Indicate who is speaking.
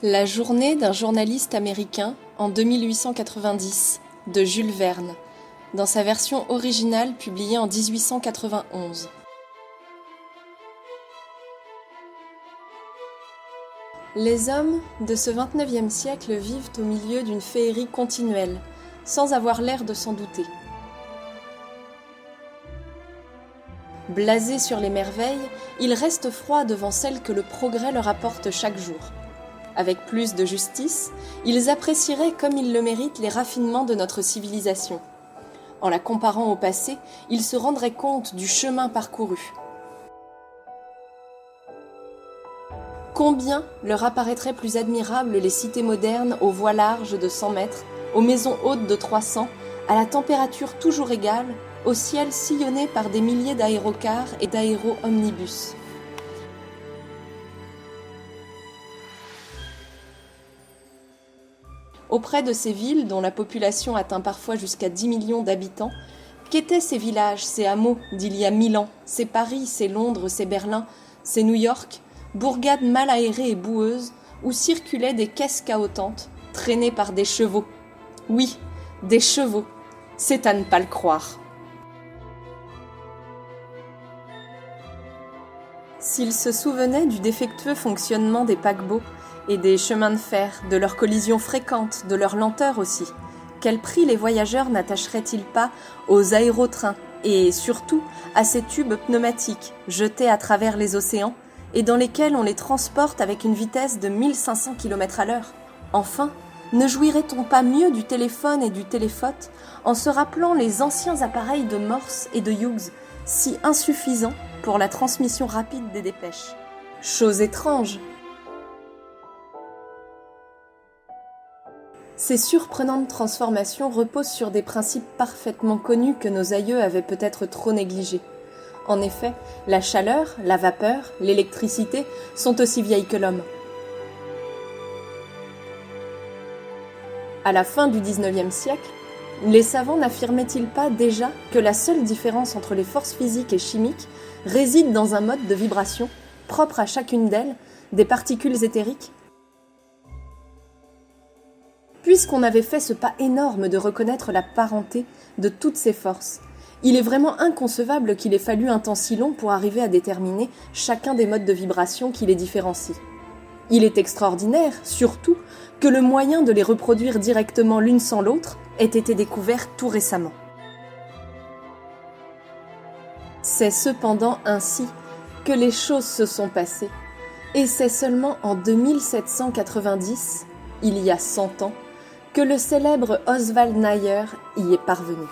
Speaker 1: La journée d'un journaliste américain en 2890 de Jules Verne, dans sa version originale publiée en 1891. Les hommes de ce XXIe siècle vivent au milieu d'une féerie continuelle, sans avoir l'air de s'en douter. Blasés sur les merveilles, ils restent froids devant celles que le progrès leur apporte chaque jour. Avec plus de justice, ils apprécieraient comme ils le méritent les raffinements de notre civilisation. En la comparant au passé, ils se rendraient compte du chemin parcouru. Combien leur apparaîtraient plus admirables les cités modernes aux voies larges de 100 mètres, aux maisons hautes de 300, à la température toujours égale, au ciel sillonné par des milliers d'aérocars et d'aéro-omnibus. Auprès de ces villes, dont la population atteint parfois jusqu'à 10 millions d'habitants, qu'étaient ces villages, ces hameaux d'il y a 1000 ans, ces Paris, ces Londres, ces Berlin, ces New York, bourgades mal aérées et boueuses, où circulaient des caisses cahotantes, traînées par des chevaux. Oui, des chevaux, c'est à ne pas le croire. S'ils se souvenaient du défectueux fonctionnement des paquebots et des chemins de fer, de leurs collisions fréquentes, de leur lenteur aussi, quel prix les voyageurs n'attacheraient-ils pas aux aérotrains et surtout à ces tubes pneumatiques jetés à travers les océans et dans lesquels on les transporte avec une vitesse de 1500 km/h. Enfin, ne jouirait-on pas mieux du téléphone et du téléphote en se rappelant les anciens appareils de Morse et de Hughes, si insuffisants pour la transmission rapide des dépêches? Chose étrange! Ces surprenantes transformations reposent sur des principes parfaitement connus que nos aïeux avaient peut-être trop négligés. En effet, la chaleur, la vapeur, l'électricité sont aussi vieilles que l'homme. À la fin du XIXe siècle, les savants n'affirmaient-ils pas déjà que la seule différence entre les forces physiques et chimiques réside dans un mode de vibration, propre à chacune d'elles, des particules éthériques ? Puisqu'on avait fait ce pas énorme de reconnaître la parenté de toutes ces forces, il est vraiment inconcevable qu'il ait fallu un temps si long pour arriver à déterminer chacun des modes de vibration qui les différencient. Il est extraordinaire, surtout, que le moyen de les reproduire directement l'une sans l'autre ait été découvert tout récemment. C'est cependant ainsi que les choses se sont passées, et c'est seulement en 2790, il y a 100 ans, que le célèbre Oswald Nayer y est parvenu.